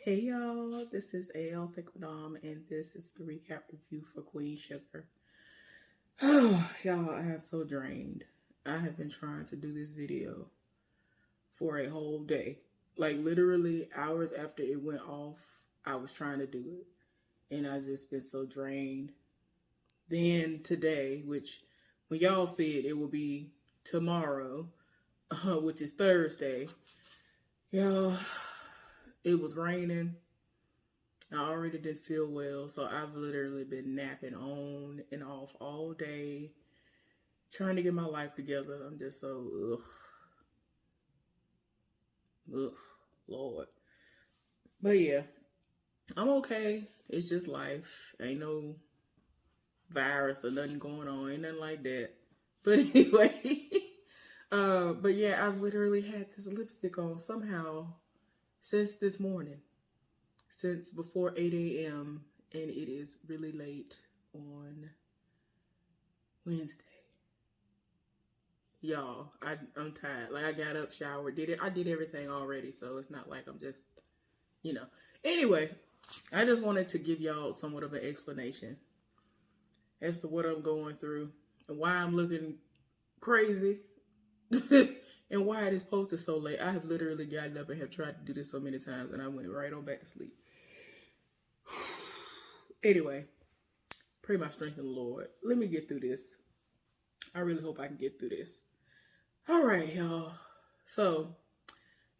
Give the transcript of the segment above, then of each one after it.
Hey y'all, this is AL Thick Madame, and this is the recap review for Queen Sugar. Oh, y'all, I have so drained. I have been trying to do this video for a whole day. Like literally hours after it went off, I was trying to do it. And I just been so drained. Then today, which when y'all see it, it will be tomorrow, which is Thursday. Y'all, it was raining. I already didn't feel well, so I've literally been napping on and off all day, trying to get my life together. I'm just so, Lord. But yeah, I'm okay. It's just life. Ain't no virus or nothing going on. Ain't nothing like that. But anyway, but yeah, I've literally had this lipstick on somehow since this morning. Since before 8 a.m. and it is really late on Wednesday. Y'all, I'm tired. Like I got up, showered, did it. I did everything already, so it's not like I'm just, you know. Anyway, I just wanted to give y'all somewhat of an explanation as to what I'm going through and why I'm looking crazy and why it is posted so late. I have literally gotten up and have tried to do this so many times and I went right on back to sleep. Anyway, pray my strength in the Lord. Let me get through this. I really hope I can get through this. All right, y'all. So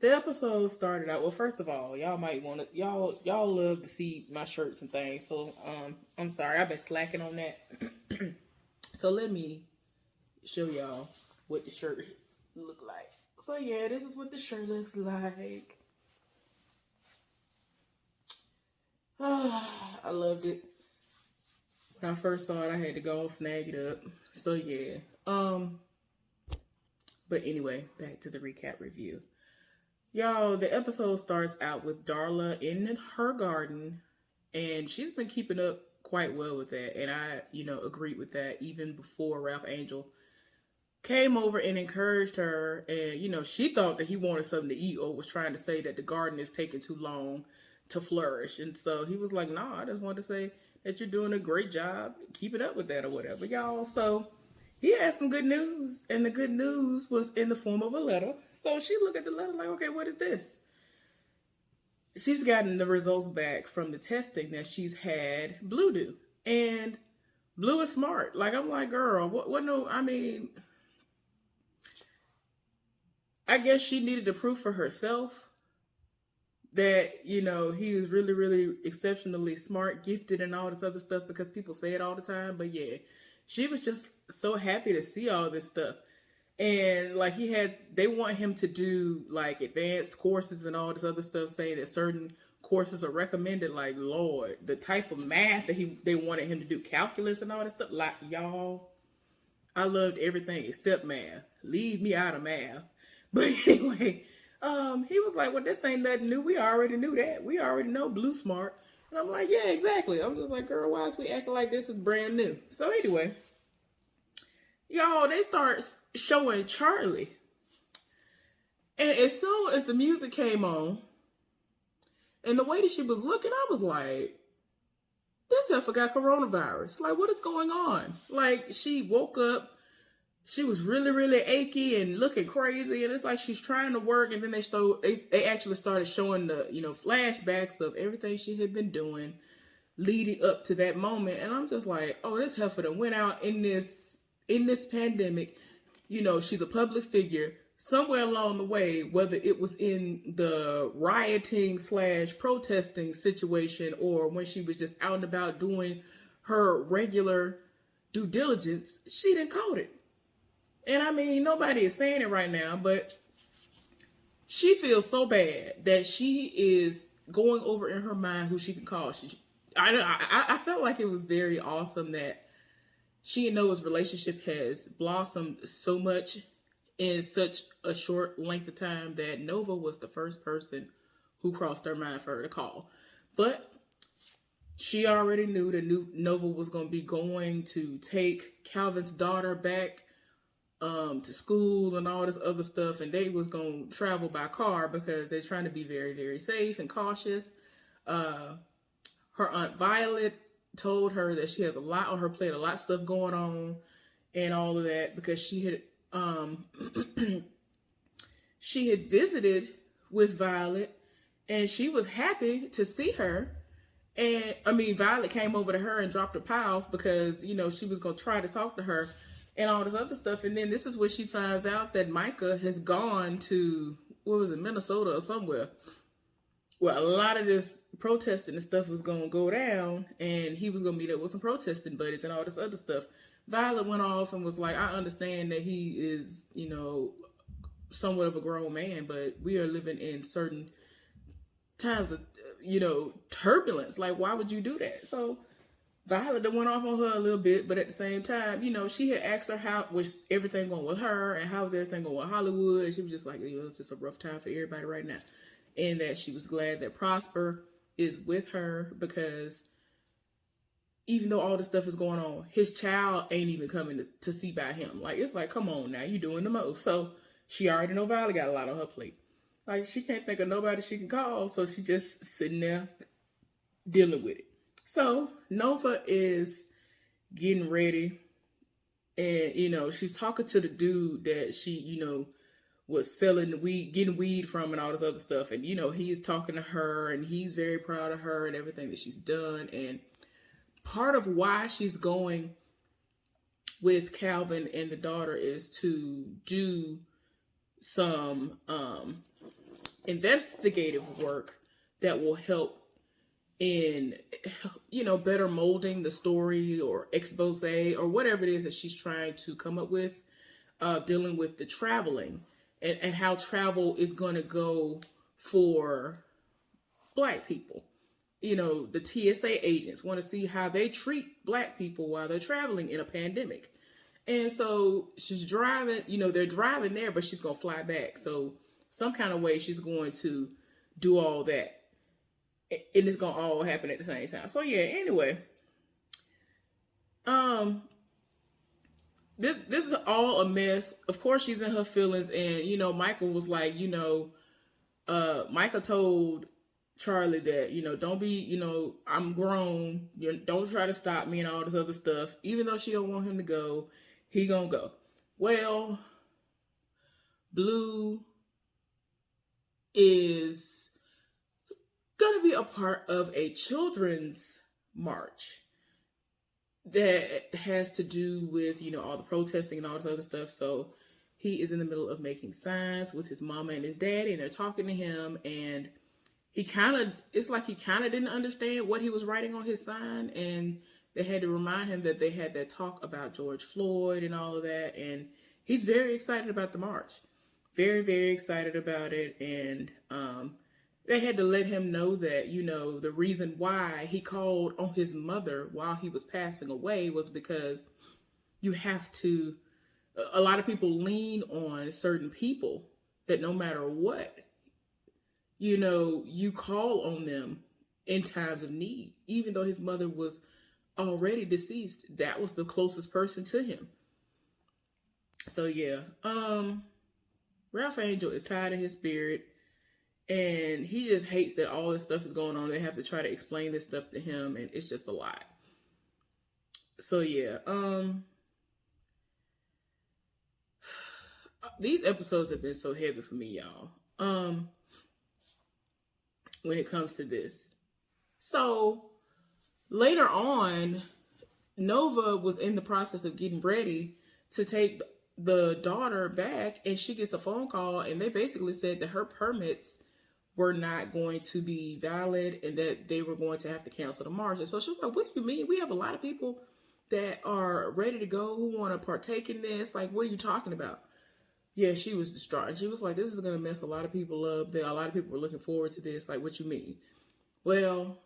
the episode started out. Well, first of all, y'all might want to y'all love to see my shirts and things. So I'm sorry, I've been slacking on that. So let me show y'all what the shirt look like. So yeah, this is what the shirt looks like. I loved it. When I first saw it, I had to go and snag it up. So yeah. But anyway, back to the recap review. Y'all, the episode starts out with Darla in her garden, and she's been keeping up quite well with that. And I, agreed with that even before Ralph Angel came over and encouraged her. And, she thought that he wanted something to eat or was trying to say that the garden is taking too long to flourish. And so he was like, nah, I just wanted to say that you're doing a great job keeping up with that or whatever, y'all. So he had some good news, and the good news was in the form of a letter. So she looked at the letter like, okay, what is this? She's gotten the results back from the testing that she's had Blue do. And Blue is smart. Like, I'm like, girl, what no, I mean, I guess she needed to prove for herself that, he was really, really exceptionally smart, gifted, and all this other stuff because people say it all the time. But yeah, she was just so happy to see all this stuff. And like they want him to do like advanced courses and all this other stuff, saying that certain courses are recommended. Like, Lord, the type of math that they wanted him to do, calculus and all that stuff. Like, y'all, I loved everything except math. Leave me out of math. But anyway, he was like, well, this ain't nothing new. We already knew that. We already know Blue smart. And I'm like, yeah, exactly. I'm just like, girl, why is we acting like this is brand new? So anyway, y'all, they start showing Charlie. And as soon as the music came on, and the way that she was looking, I was like, this heifer got coronavirus. Like, what is going on? Like, she woke up, she was really, really achy and looking crazy. And it's like she's trying to work. And then they actually started showing the, flashbacks of everything she had been doing leading up to that moment. And I'm just like, oh, this heifer that went out in this pandemic. She's a public figure. Somewhere along the way, whether it was in the rioting / protesting situation or when she was just out and about doing her regular due diligence, she didn't caught it. And I mean, nobody is saying it right now, but she feels so bad that she is going over in her mind who she can call. I felt like it was very awesome that she and Noah's relationship has blossomed so much in such a short length of time that Nova was the first person who crossed her mind for her to call. But she already knew that Nova was going to be going to take Calvin's daughter back to school and all this other stuff, and they was going to travel by car because they're trying to be very, very safe and cautious. Her Aunt Violet told her that she has a lot on her plate, a lot of stuff going on, and all of that, because she had visited with Violet, and she was happy to see her. And I mean, Violet came over to her and dropped a pie off because, you know, she was going to try to talk to her and all this other stuff. And then this is where she finds out that Micah has gone to, what was it, Minnesota or somewhere, where a lot of this protesting and stuff was going to go down, and he was going to meet up with some protesting buddies and all this other stuff. Violet went off and was like, I understand that he is, you know, somewhat of a grown man, but we are living in certain times of, you know, turbulence. Like, why would you do that? So Violet went off on her a little bit, but at the same time, you know, she had asked her how was everything going with her and how was everything going with Hollywood. And she was just like, you know, it's just a rough time for everybody right now. And that she was glad that Prosper is with her, because even though all this stuff is going on, his child ain't even coming to see by him. Like, it's like, come on now, you doing the most. So she already know Violet got a lot on her plate. Like, she can't think of nobody she can call, so she just sitting there dealing with it. So Nova is getting ready, and, you know, she's talking to the dude that she, you know, was selling weed, getting weed from, and all this other stuff. And, you know, he's talking to her, and he's very proud of her and everything that she's done. And part of why she's going with Calvin and the daughter is to do some investigative work that will help in, you know, better molding the story or expose or whatever it is that she's trying to come up with, dealing with the traveling and how travel is going to go for Black people. You know, the TSA agents want to see how they treat Black people while they're traveling in a pandemic. And so she's driving, you know, they're driving there, but she's going to fly back. So some kind of way she's going to do all that. And it's going to all happen at the same time. So yeah, anyway. This is all a mess. Of course she's in her feelings, and, you know, Michael was like, you know, Michael told Charlie that, you know, don't be, you know, I'm grown. Don't try to stop me and all this other stuff. Even though she don't want him to go, he gonna go. Well, Blue is gonna be a part of a children's march that has to do with, you know, all the protesting and all this other stuff. So he is in the middle of making signs with his mama and his daddy, and they're talking to him, and it's like he kind of didn't understand what he was writing on his sign, and they had to remind him that they had that talk about George Floyd and all of that, and he's very excited about the march. Very, very excited about it, and they had to let him know that, you know, the reason why he called on his mother while he was passing away was because a lot of people lean on certain people that no matter what, you know, you call on them in times of need. Even though his mother was already deceased, that was the closest person to him. So yeah, Ralph Angel is tired of his spirit, and he just hates that all this stuff is going on. They have to try to explain this stuff to him, and it's just a lot. So yeah, these episodes have been so heavy for me, y'all. When it comes to this. So later on, Nova was in the process of getting ready to take the daughter back, and she gets a phone call, and they basically said that her permits were not going to be valid and that they were going to have to cancel the march. And so she was like, what do you mean? We have a lot of people that are ready to go who want to partake in this. Like, what are you talking about? Yeah, she was distraught. She was like, this is going to mess a lot of people up. A lot of people were looking forward to this. Like, what you mean? Well,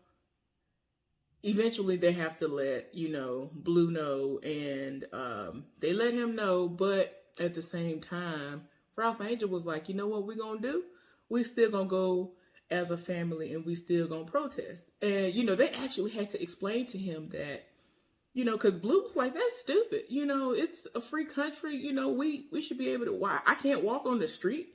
eventually they have to let, you know, Blue know, and they let him know. But at the same time, Ralph Angel was like, you know what we're going to do? We still going to go as a family, and we still going to protest. And, you know, they actually had to explain to him that, you know, because Blue was like, that's stupid. You know, it's a free country. You know, we should be able to, why? I can't walk on the street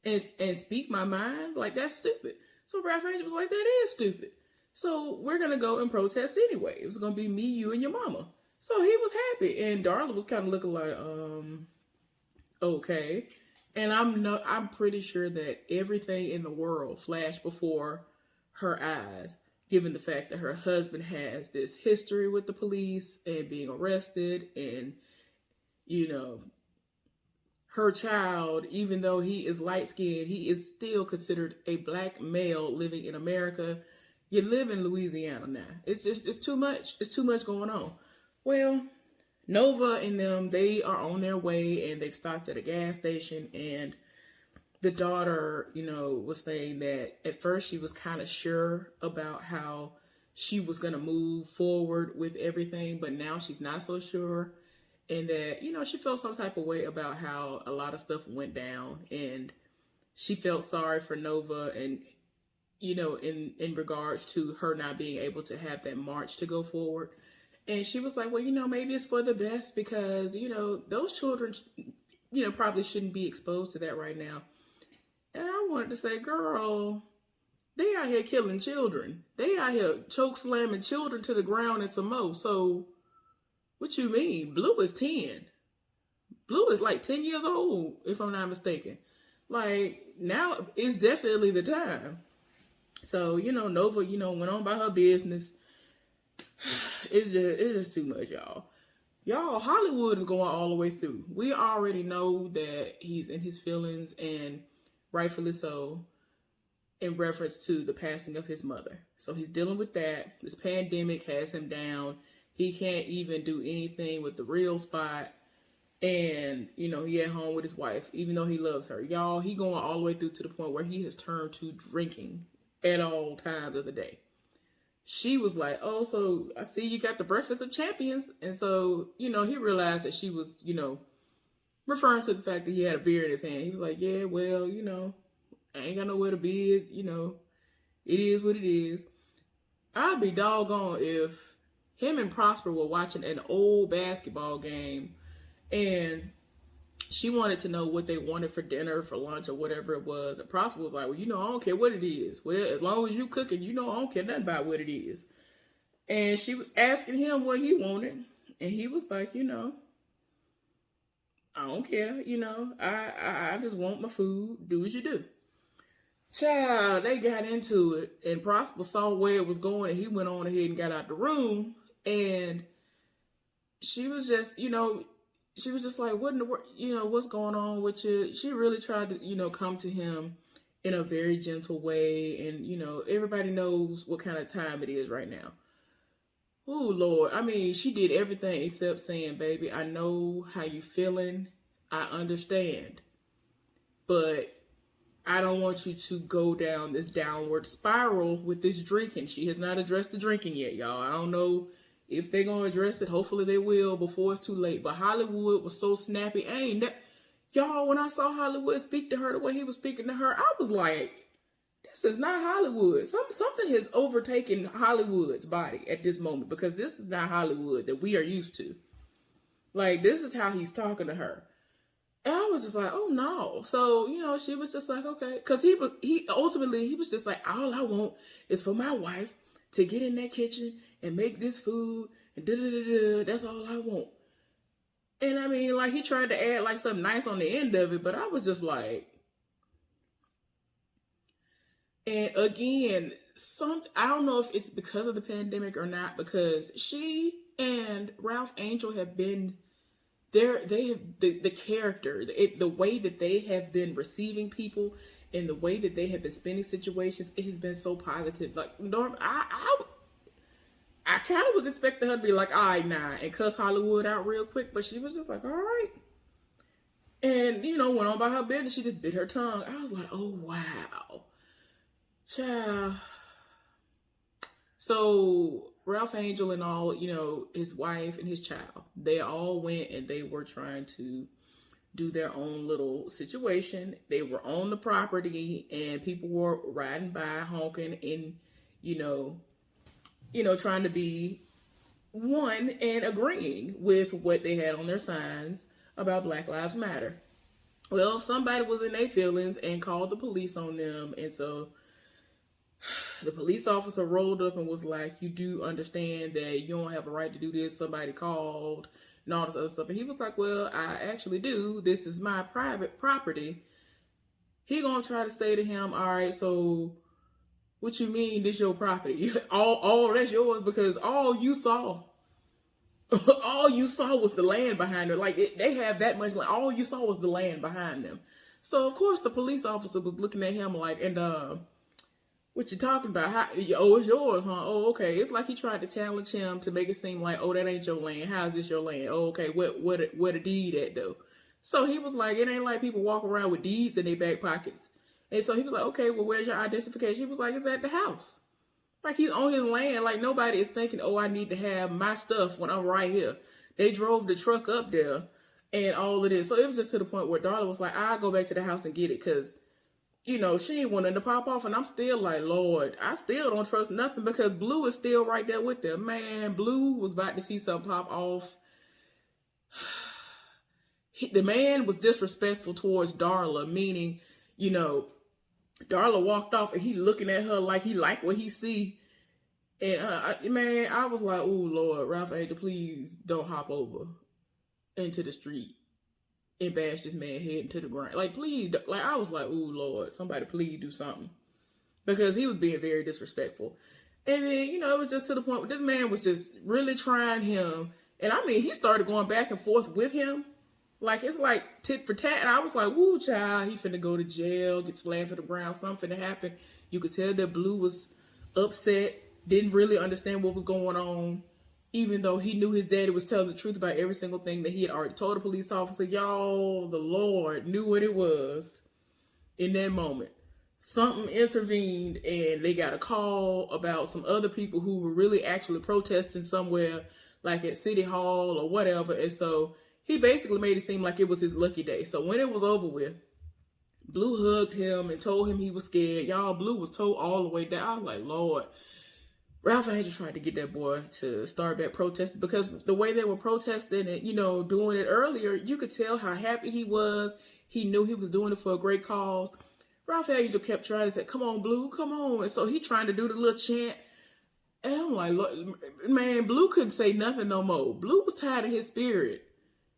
and speak my mind. Like, that's stupid. So Ralph Angel was like, that is stupid. So we're going to go and protest anyway. It was going to be me, you, and your mama. So he was happy. And Darla was kind of looking like, okay. And I'm pretty sure that everything in the world flashed before her eyes, given the fact that her husband has this history with the police and being arrested, and, you know, her child, even though he is light skinned, he is still considered a black male living in America. You live in Louisiana now. It's too much. It's too much going on. Well, Nova and them, they are on their way, and they've stopped at a gas station, and the daughter, was saying that at first she was kind of sure about how she was going to move forward with everything, but now she's not so sure. And that, she felt some type of way about how a lot of stuff went down, and she felt sorry for Nova, and, in regards to her not being able to have that march to go forward. And she was like, well, maybe it's for the best because, those children, probably shouldn't be exposed to that right now. And I wanted to say, girl, they out here killing children. They out here choke slamming children to the ground and some more. So what you mean? Blue is 10. Blue is like 10 years old, if I'm not mistaken. Like, now is definitely the time. So, Nova, went on by her business. It's just too much, y'all. Y'all, Hollywood is going all the way through. We already know that he's in his feelings, and rightfully so, in reference to the passing of his mother. So he's dealing with that. This pandemic has him down. He can't even do anything with the real spot. And, he at home with his wife, even though he loves her. Y'all, he going all the way through to the point where he has turned to drinking at all times of the day. She was like, oh, so I see you got the Breakfast of Champions. And so, he realized that she was, referring to the fact that he had a beer in his hand. He was like, yeah, well, I ain't got nowhere to be. It is what it is. I'd be doggone if him and Prosper were watching an old basketball game and she wanted to know what they wanted for dinner, for lunch, or whatever it was. And Prosper was like, well, I don't care what it is. Well, as long as you cooking, I don't care nothing about what it is. And she was asking him what he wanted. And he was like, I don't care. I just want my food. Do as you do. Child, they got into it. And Prosper saw where it was going. And he went on ahead and got out the room. And she was just, she was just like, what in the world, what's going on with you? She really tried to, come to him in a very gentle way. And, everybody knows what kind of time it is right now. Oh, Lord. I mean, she did everything except saying, baby, I know how you feeling. I understand. But I don't want you to go down this downward spiral with this drinking. She has not addressed the drinking yet, y'all. I don't know if they're going to address it. Hopefully they will before it's too late. But Hollywood was so snappy. Y'all, when I saw Hollywood speak to her the way he was speaking to her, I was like, this is not Hollywood. Something has overtaken Hollywood's body at this moment, because this is not Hollywood that we are used to. Like, this is how he's talking to her. And I was just like, oh no. So, she was just like, okay. Because he was just like, all I want is for my wife to get in that kitchen and make this food and da-da-da-da. That's all I want. And I mean, like, he tried to add like something nice on the end of it, but I was just like, and again, I don't know if it's because of the pandemic or not, because she and Ralph Angel have been there. They have the character, the way that they have been receiving people and the way that they have been spending situations, it has been so positive. Like, I kind of was expecting her to be like, all right, nah, and cuss Hollywood out real quick, but she was just like, all right. And, went on by her business. She just bit her tongue. I was like, oh, wow. Child. So Ralph Angel and all, his wife and his child, they all went and they were trying to do their own little situation. They were on the property and people were riding by, honking and, trying to be one and agreeing with what they had on their signs about Black Lives Matter. Well, somebody was in their feelings and called the police on them. And so The police officer rolled up and was like, you do understand that you don't have a right to do this. Somebody called and all this other stuff. And he was like, well, I actually do. This is my private property. He gonna try to say to him, all right, so what you mean this your property? all that's yours because all you saw was the land behind her. Like they have that much land. All you saw was the land behind them. So of course the police officer was looking at him like, and what you talking about? How, oh, it's yours, huh? Oh, okay. It's like he tried to challenge him to make it seem like, oh, that ain't your land. How is this your land? Oh, okay. What a deed at though? So he was like, it ain't like people walk around with deeds in their back pockets. And so he was like, okay, well, where's your identification? He was like, it's at the house. Like he's on his land. Like nobody is thinking, oh, I need to have my stuff when I'm right here. They drove the truck up there and all of this. So it was just to the point where Darla was like, I'll go back to the house and get it because you know, she ain't wanting to pop off. And I'm still like, Lord, I still don't trust nothing because Blue is still right there with them. Man, Blue was about to see something pop off. The man was disrespectful towards Darla, meaning, you know, Darla walked off and he looking at her like he liked what he see. And, man, I was like, oh, Lord, Ralph Angel, please don't hop over into the street and bash this man head into the ground. Like, please, like, I was like, ooh, Lord, somebody please do something. Because he was being very disrespectful. And then, you know, it was just to the point where this man was just really trying him. And I mean, he started going back and forth with him. Like, it's like tit for tat. And I was like, woo, child, he finna go to jail, get slammed to the ground, something finna happen. You could tell that Blue was upset, didn't really understand what was going on. Even though he knew his daddy was telling the truth about every single thing that he had already told the police officer, y'all, the Lord knew what it was in that moment. Something intervened and they got a call about some other people who were really actually protesting somewhere, like at City Hall or whatever. And so he basically made it seem like it was his lucky day. So when it was over with, Blue hugged him and told him he was scared. Y'all, Blue was told all the way down. I was like, Lord. Ralph Angel tried to get that boy to start back protesting because the way they were protesting and, you know, doing it earlier, you could tell how happy he was. He knew he was doing it for a great cause. Ralph Angel kept trying to say, come on, Blue, come on. And so he trying to do the little chant. And I'm like, man, Blue couldn't say nothing no more. Blue was tired of his spirit.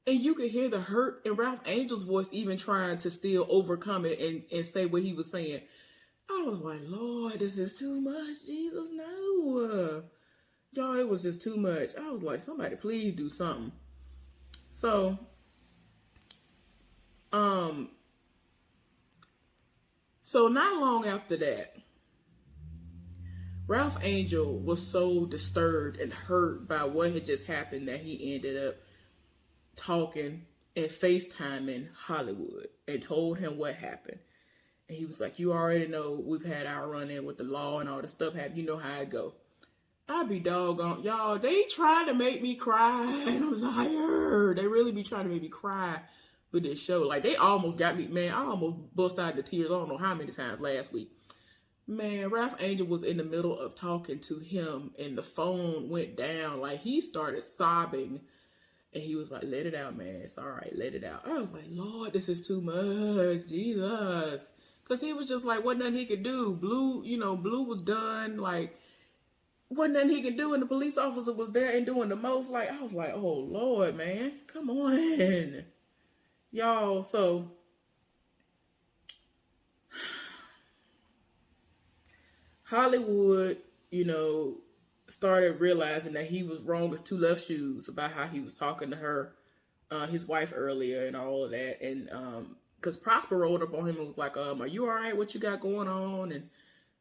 And you could hear the hurt in Ralph Angel's voice even trying to still overcome it and say what he was saying. I was like, Lord, this is too much. Jesus, no. Y'all, it was just too much. I was like, somebody please do something. So, so not long after that, Ralph Angel was so disturbed and hurt by what had just happened that he ended up talking and FaceTiming Hollywood and told him what happened. And he was like, you already know we've had our run-in with the law and all the stuff happen. You know how it go. I be doggone. Y'all, they trying to make me cry. And I'm tired. They really be trying to make me cry with this show. Like, they almost got me. Man, I almost bust out the tears. I don't know how many times last week. Man, Ralph Angel was in the middle of talking to him. And the phone went down. Like, he started sobbing. And he was like, let it out, man. It's all right. Let it out. I was like, Lord, this is too much. Jesus. Because he was just like, wasn't nothing he could do. Blue, you know, Blue was done. Like, wasn't nothing he could do. And the police officer was there and doing the most. Like, I was like, oh, Lord, man. Come on. Y'all, so. Hollywood, you know, started realizing that he was wrong as two left shoes about how he was talking to her, his wife earlier and all of that. And, because Prosper rolled up on him and was like, are you all right? What you got going on? And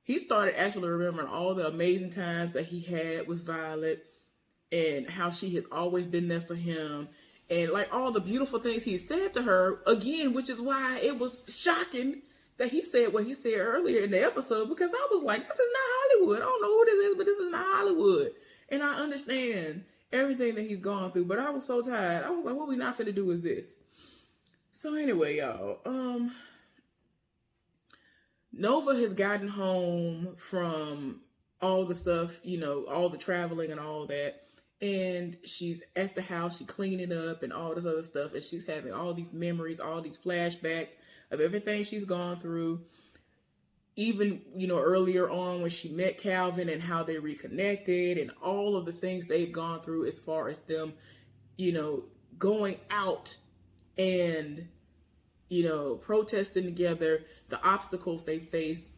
he started actually remembering all the amazing times that he had with Violet and how she has always been there for him. And like all the beautiful things he said to her, again, which is why it was shocking that he said what he said earlier in the episode, because I was like, this is not Hollywood. I don't know who this is, but this is not Hollywood. And I understand everything that he's gone through, but I was so tired. I was like, what we not finna do is this. So anyway, y'all, Nova has gotten home from all the stuff, you know, all the traveling and all that. And she's at the house, she's cleaning up and all this other stuff. And she's having all these memories, all these flashbacks of everything she's gone through. even, earlier on when she met Calvin and how they reconnected and all of the things they've gone through as far as them, going out and, protesting together, the obstacles they faced,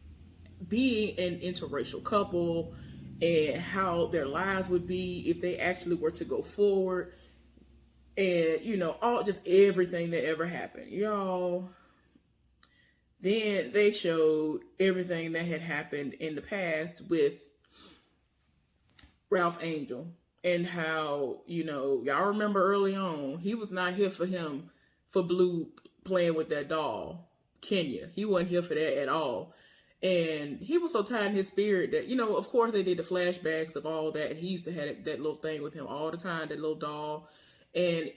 being an interracial couple, and how their lives would be if they actually were to go forward, and all just everything that ever happened, y'all. Then they showed everything that had happened in the past with Ralph Angel, and how, y'all remember early on, he was not here for Blue playing with that doll, Kenya. He wasn't here for that at all. And he was so tied in his spirit that, of course they did the flashbacks of all that. He used to have that little thing with him all the time, that little doll. And,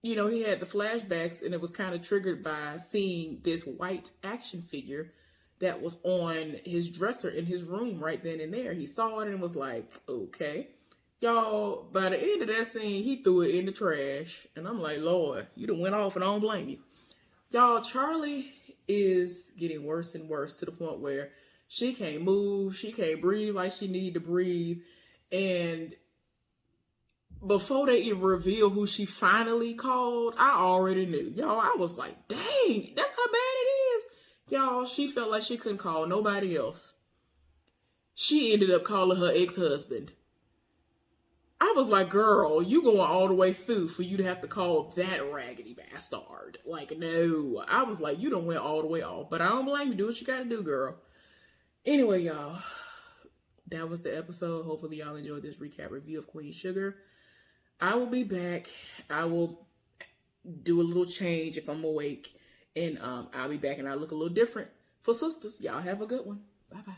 he had the flashbacks, and it was kind of triggered by seeing this white action figure that was on his dresser in his room right then and there. He saw it and was like, okay. Y'all, by the end of that scene, he threw it in the trash. And I'm like, Lord, you done went off and I don't blame you. Y'all, Charlie is getting worse and worse to the point where she can't move. She can't breathe like she need to breathe. And before they even reveal who she finally called, I already knew. Y'all, I was like, dang, that's how bad it is. Y'all, she felt like she couldn't call nobody else. She ended up calling her ex-husband. I was like, girl, you going all the way through for you to have to call that raggedy bastard. Like, no. I was like, you done went all the way off. But I don't blame you. Do what you gotta do, girl. Anyway, y'all, that was the episode. Hopefully y'all enjoyed this recap review of Queen Sugar. I will be back. I will do a little change if I'm awake. And I'll be back and I'll look a little different for sisters. Y'all have a good one. Bye-bye.